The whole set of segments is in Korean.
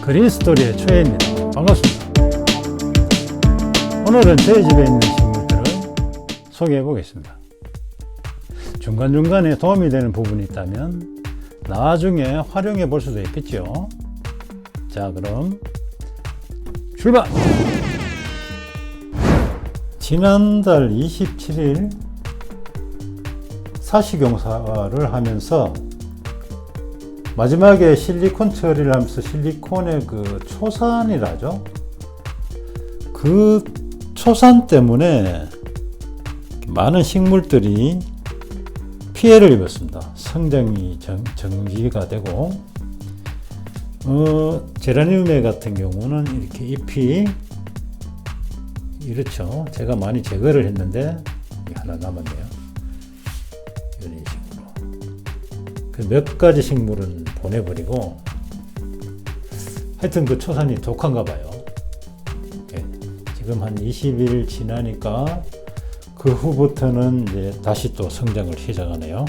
그린스토리의 최혜입니다. 반갑습니다. 오늘은 저희 집에 있는 식물들을 소개해 보겠습니다. 중간중간에 도움이 되는 부분이 있다면 나중에 활용해 볼 수도 있겠죠. 자, 그럼 출발! 지난달 27일 사시경사를 하면서 마지막에 실리콘 처리를 하면서 실리콘의 그 초산이라죠. 그 초산 때문에 많은 식물들이 피해를 입었습니다. 성장이 정지가 되고, 제라늄에 같은 경우는 이렇게 잎이 이렇죠. 제가 많이 제거를 했는데 하나 남았네요. 이런 식으로. 그 몇 가지 식물은 보내버리고, 하여튼 그 초산이 독한가 봐요. 네. 지금 한 20일 지나니까 그 후부터는 이제 다시 또 성장을 시작하네요.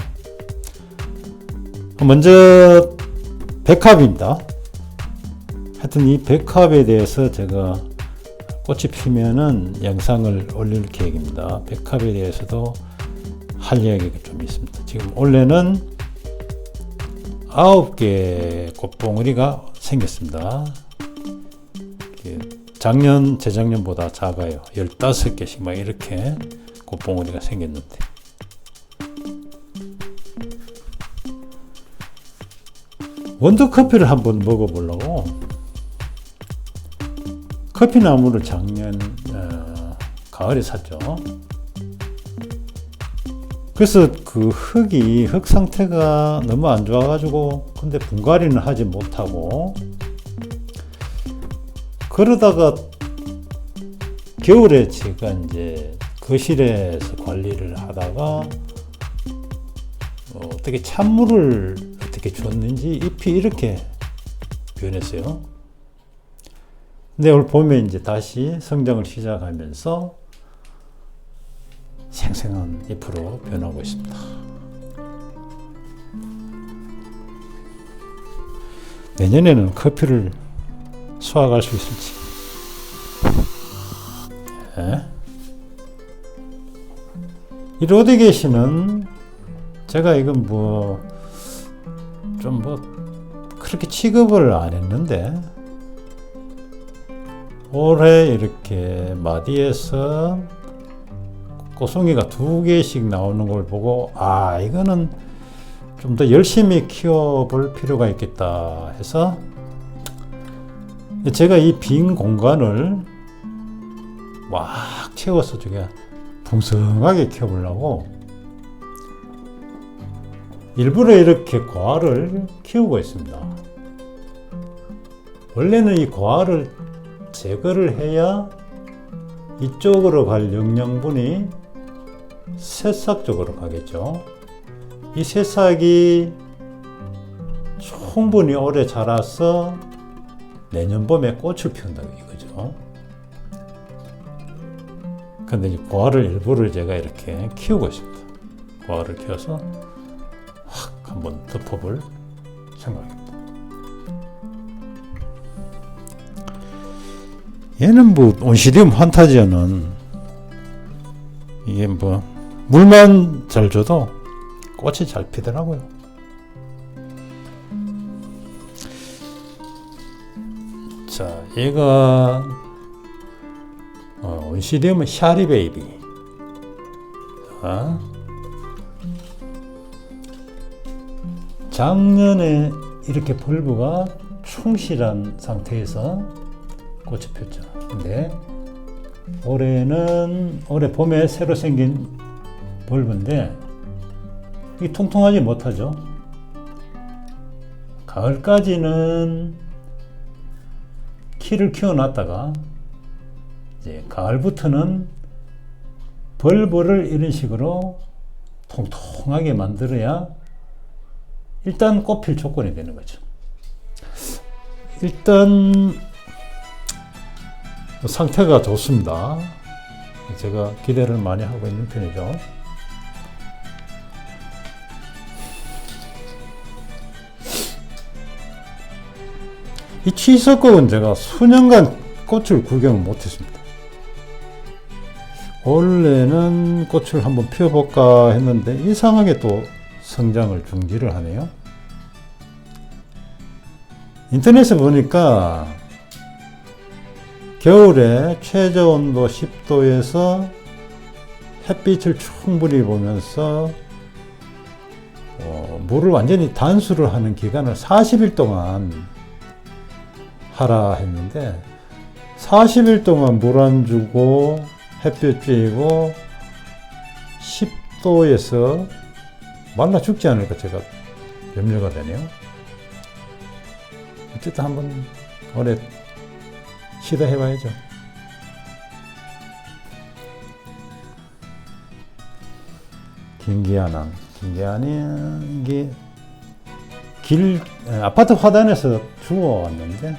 먼저 백합입니다. 하여튼 이 백합에 대해서 제가 꽃이 피면은 영상을 올릴 계획입니다. 백합에 대해서도 할 이야기가 좀 있습니다. 지금 올해는 9개 꽃봉오리가 생겼습니다. 작년, 재작년보다 작아요. 15개씩 막 이렇게 꽃봉오리가 생겼는데. 원두커피를 한번 먹어보려고 커피나무를 작년 가을에 샀죠. 그래서 그 흙 상태가 너무 안 좋아가지고, 근데 분갈이는 하지 못하고, 그러다가 겨울에 제가 이제 거실에서 관리를 하다가 어떻게 찬물을 어떻게 줬는지 잎이 이렇게 변했어요. 근데 올 봄에 이제 다시 성장을 시작하면서 생생한 잎으로 변하고 있습니다. 내년에는 커피를 수확할 수 있을지. 네. 이 로드게시는 제가 이건 그렇게 취급을 안 했는데, 올해 이렇게 마디에서 꽃송이가 2개씩 나오는 걸 보고, 이거는 좀 더 열심히 키워볼 필요가 있겠다 해서 제가 이 빈 공간을 막 채워서 저게 풍성하게 키워보려고 일부러 이렇게 고아를 키우고 있습니다. 원래는 이 고아를 제거를 해야 이쪽으로 갈 영양분이 새싹 쪽으로 가겠죠. 이 새싹이 충분히 오래 자라서 내년 봄에 꽃을 피운다고 이거죠. 근데 이 고아를 일부러 제가 이렇게 키우고 있습니다. 고아를 키워서 확 한번 덮어볼 생각입니다. 얘는 온시디움 판타지아는 이게 물만 잘 줘도 꽃이 잘 피더라고요. 자, 얘가 온시디움은 샤리베이비. 작년에 이렇게 벌브가 충실한 상태에서 꽃이 폈죠. 근데 올해 봄에 새로 생긴 벌브인데 이게 통통하지 못하죠. 가을까지는 키를 키워놨다가 이제 가을부터는 벌브를 이런 식으로 통통하게 만들어야 일단 꽃필 조건이 되는 거죠. 일단 상태가 좋습니다. 제가 기대를 많이 하고 있는 편이죠. 이 치석국은 제가 수년간 꽃을 구경을 못했습니다. 원래는 꽃을 한번 피워볼까 했는데 이상하게 또 성장을 중지를 하네요. 인터넷에 보니까 겨울에 최저 온도 10도에서 햇빛을 충분히 보면서 물을 완전히 단수를 하는 기간을 40일 동안 하라 했는데 40일 동안 물 안 주고 햇볕 쬐고 10도에서 말라 죽지 않을까 제가 염려가 되네요. 어쨌든 한번 올해 시도해 봐야죠. 김기아낭. 김기아는 이게 아파트 화단에서 주워왔는데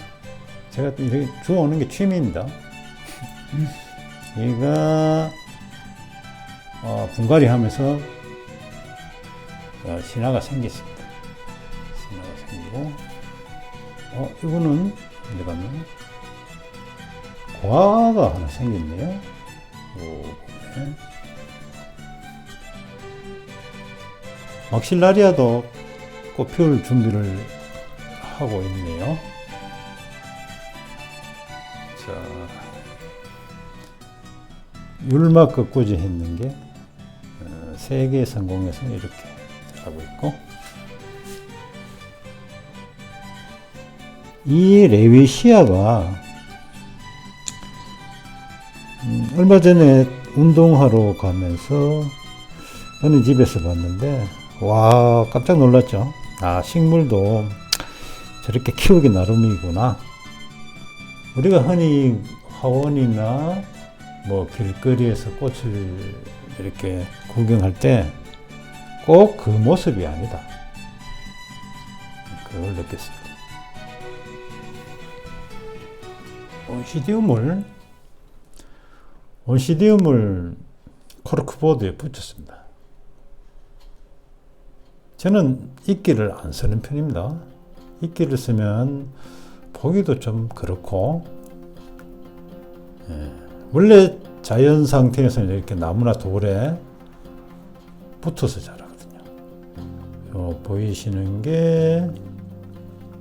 제가 이렇게 주워오는 게 취미입니다. 얘가 분갈이 하면서 신화가 생겼습니다. 신화가 생기고 이거는 어디 갔나? 고아가 하나 생겼네요. 네. 막실라리아도 꽃 피울 준비를 하고 있네요. 자, 율막 끝꽂이 했는 게 3개 성공해서 이렇게 하고 있고, 이 레위시아가 얼마 전에 운동하러 가면서 어느 집에서 봤는데 와 깜짝 놀랐죠. 아, 식물도 저렇게 키우기 나름이구나. 우리가 흔히 화원이나 뭐 길거리에서 꽃을 이렇게 구경할 때 꼭 그 모습이 아니다. 그걸 느꼈습니다. 온시디움을 코르크보드에 붙였습니다. 저는 이끼를 안 쓰는 편입니다. 이끼를 쓰면 보기도 좀 그렇고, 원래 자연 상태에서는 이렇게 나무나 돌에 붙어서 자라거든요. 보이시는 게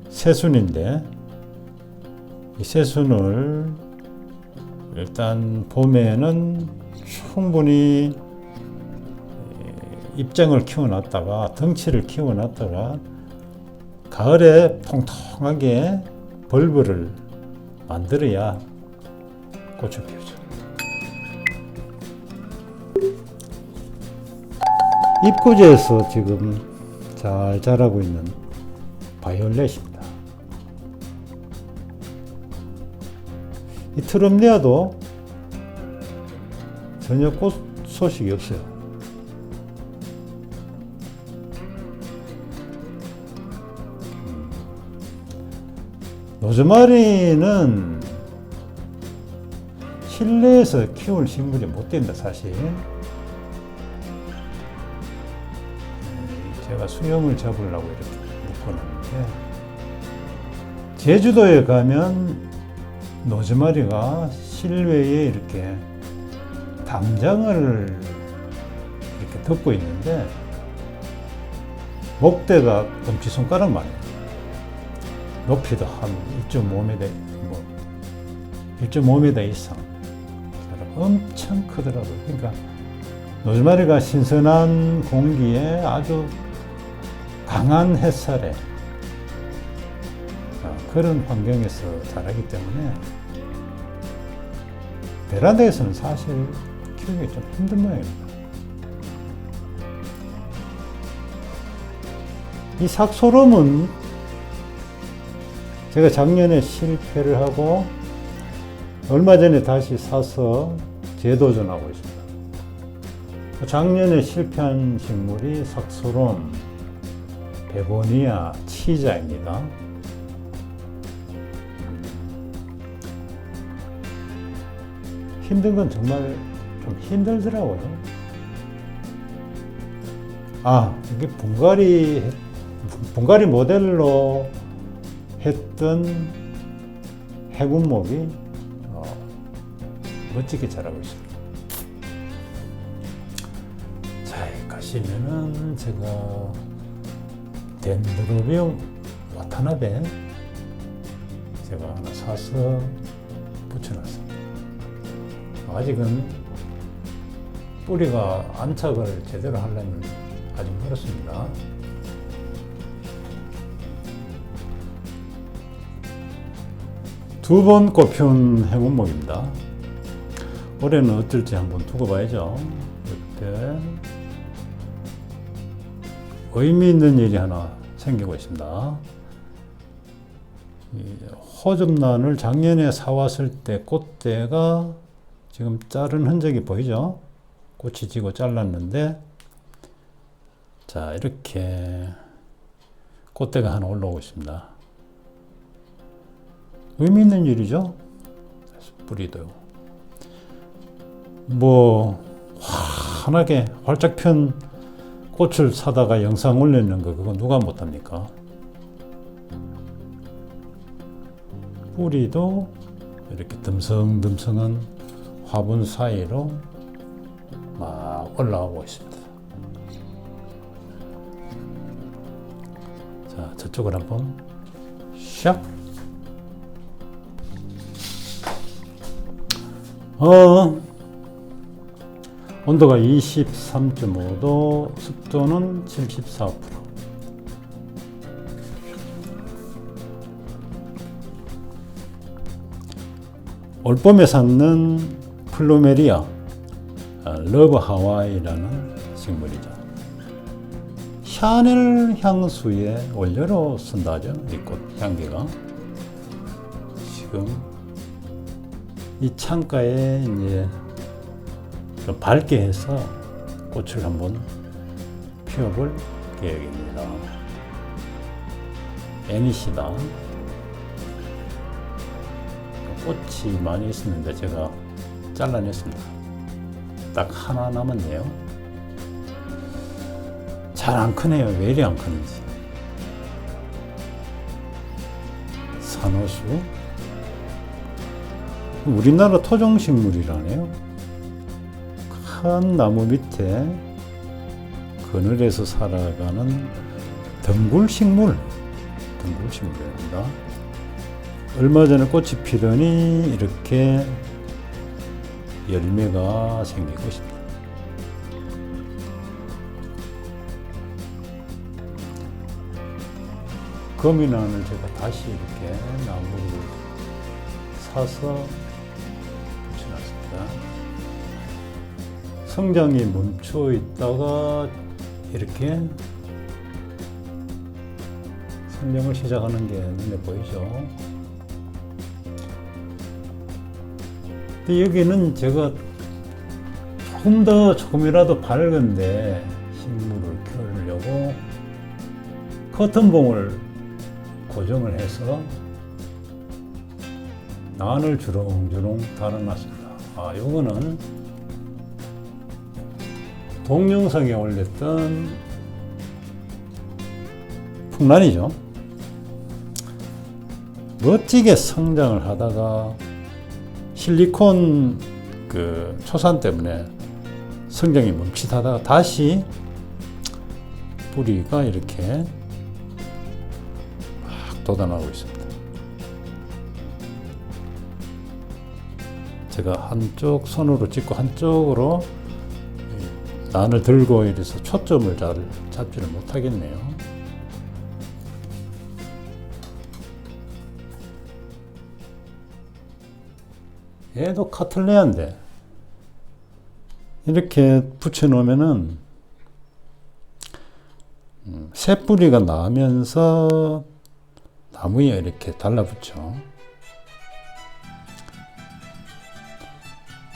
새순인데, 이 새순을 일단 봄에는 충분히 입장을 키워놨다가 덩치를 키워놨다가 가을에 통통하게 벌브를 만들어야 꽃을 피우죠. 잎꽂이에서 지금 잘 자라고 있는 바이올렛입니다. 이 트럼리아도 전혀 꽃 소식이 없어요. 로즈마리는 실내에서 키울 식물이 못 된다, 사실. 제가 수영을 잡으려고 이렇게 묶어놨는데, 제주도에 가면 로즈마리가 실외에 이렇게 담장을 이렇게 덮고 있는데 목대가 엄지손가락만 해요. 높이도 한 1.5m, 1.5m 이상. 엄청 크더라고요. 그러니까 로즈마리가 신선한 공기에 아주 강한 햇살에 그런 환경에서 자라기 때문에 베란다에서는 사실 키우기 좀 힘든 모양입니다. 이 삭소롬은 제가 작년에 실패를 하고 얼마 전에 다시 사서 재도전하고 있습니다. 작년에 실패한 식물이 삭소롬, 베고니아, 치자입니다. 힘든 건 정말 좀 힘들더라고요. 이게 분갈이 모델로 했던 해군목이 멋지게 자라고 있습니다. 자, 가시면은 제가 덴드로비움 와타나베 제가 하나 사서 붙여놨습니다. 아직은 뿌리가 안착을 제대로 하려면 아직 멀었습니다. 두 번 꽃피운 행운목입니다. 올해는 어떨지 한번 두고 봐야죠. 이때 의미 있는 일이 하나 생기고 있습니다. 호접란을 작년에 사왔을 때 꽃대가 지금 자른 흔적이 보이죠? 꽃이 지고 잘랐는데, 자, 이렇게 꽃대가 하나 올라오고 있습니다. 의미 있는 일이죠? 뿌리도 환하게 활짝 편 꽃을 사다가 영상 올리는 거 그거 누가 못합니까? 뿌리도 이렇게 듬성듬성한 화분 사이로 막 올라오고 있습니다. 자, 저쪽을 한번 샥. 온도가 23.5도, 습도는 74%. 올봄에 샀는 플루메리아 러브 하와이라는 식물이죠. 샤넬 향수의 원료로 쓴다죠. 이 꽃 향기가. 지금 이 창가에 이제 좀 밝게 해서 꽃을 한번 피워볼 계획입니다. 애니시다. 꽃이 많이 있었는데 제가 잘라냈습니다. 딱 하나 남았네요. 잘 안 크네요. 왜 이리 안 크는지. 산호수. 우리나라 토종식물이라네요. 큰 나무 밑에 그늘에서 살아가는 덩굴식물이랍니다. 얼마 전에 꽃이 피더니 이렇게 열매가 생기고 있습니다. 거미난을 제가 다시 이렇게 나무를 사서 붙여놨습니다. 성장이 멈춰 있다가 이렇게 성장을 시작하는 게 눈에 보이죠. 근데 여기는 제가 조금이라도 밝은데 식물을 키우려고 커튼봉을 고정을 해서 난을 주렁주렁 달아놨습니다. 요거는 동영상에 올렸던 풍란이죠. 멋지게 성장을 하다가 실리콘 그 초산 때문에 성장이 멈칫하다가 다시 뿌리가 이렇게 막 돋아나고 있습니다. 제가 한쪽 손으로 찍고 한쪽으로 난을 들고 이래서 초점을 잘 잡지를 못하겠네요. 얘도 카틀레아인데 이렇게 붙여놓으면은 새 뿌리가 나면서 나무에 이렇게 달라붙죠.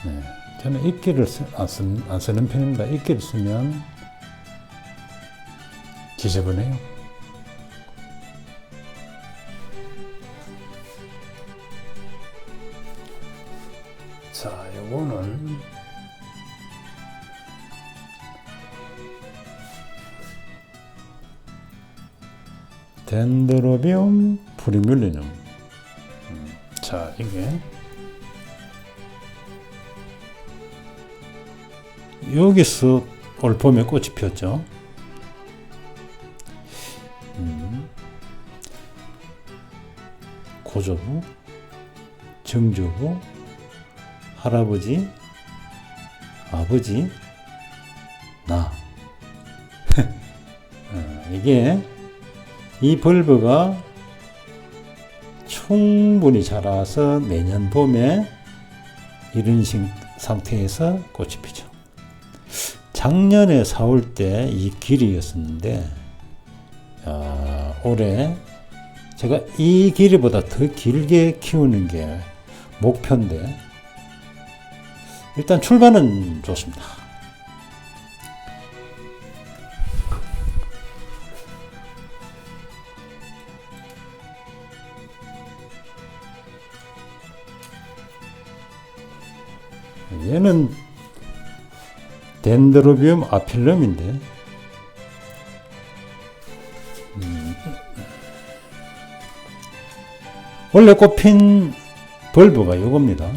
네, 저는 이끼를 안 쓰는 편입니다. 이끼를 쓰면 지저분해요. 자, 요거는 덴드로비움 프리뮬리눔. 자, 이게 여기서 올 봄에 꽃이 피었죠. 고조부, 정조부, 할아버지, 아버지, 나. 이게 이 벌브가 충분히 자라서 내년 봄에 이런 상태에서 꽃이 피죠. 작년에 4월 때 이 길이였었는데 올해 제가 이 길이보다 더 길게 키우는 게 목표인데 일단 출발은 좋습니다. 얘는 덴드로비움 아필럼인데 원래 꽃핀 벌브가 이겁니다.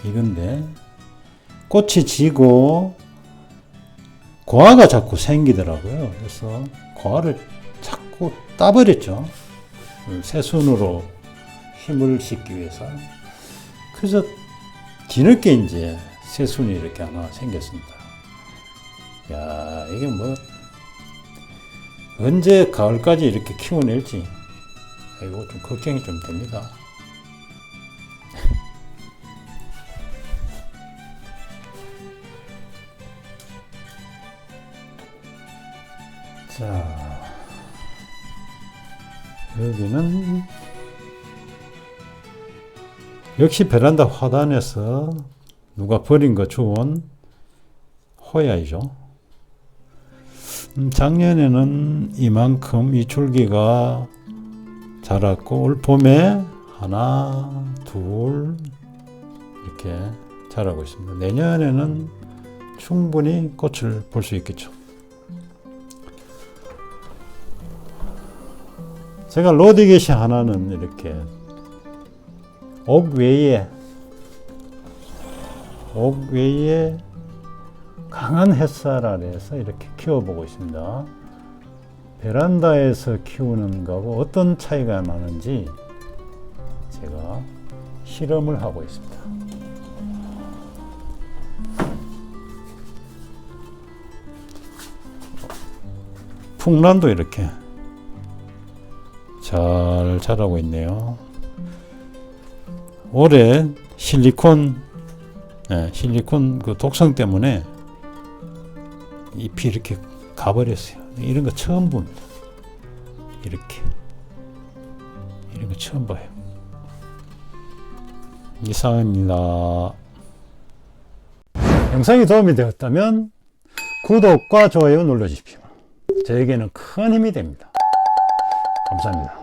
이건데 꽃이 지고 고화가 자꾸 생기더라고요. 그래서 고화를 자꾸 따버렸죠. 새순으로 힘을 싣기 위해서. 그래서 뒤늦게 이제 새순이 이렇게 하나 생겼습니다. 야, 이게 뭐 언제 가을까지 이렇게 키워낼지 이거 좀 걱정이 좀 됩니다. 자, 여기는 역시 베란다 화단에서 누가 버린 거 주운 호야이죠. 작년에는 이만큼 이 줄기가 자랐고 올 봄에 하나, 둘 이렇게 자라고 있습니다. 내년에는 충분히 꽃을 볼 수 있겠죠. 제가 로디게시 하나는 이렇게 옥외에 강한 햇살 아래에서 이렇게 키워보고 있습니다. 베란다에서 키우는 거하고 어떤 차이가 나는지 제가 실험을 하고 있습니다. 풍란도 이렇게 잘 자라고 있네요. 올해 실리콘 그 독성 때문에 잎이 이렇게 가버렸어요. 이런 거 처음 봅니다. 이렇게 이런 거 처음 봐요. 이상입니다. 영상이 도움이 되었다면 구독과 좋아요 눌러주십시오. 저에게는 큰 힘이 됩니다. 감사합니다.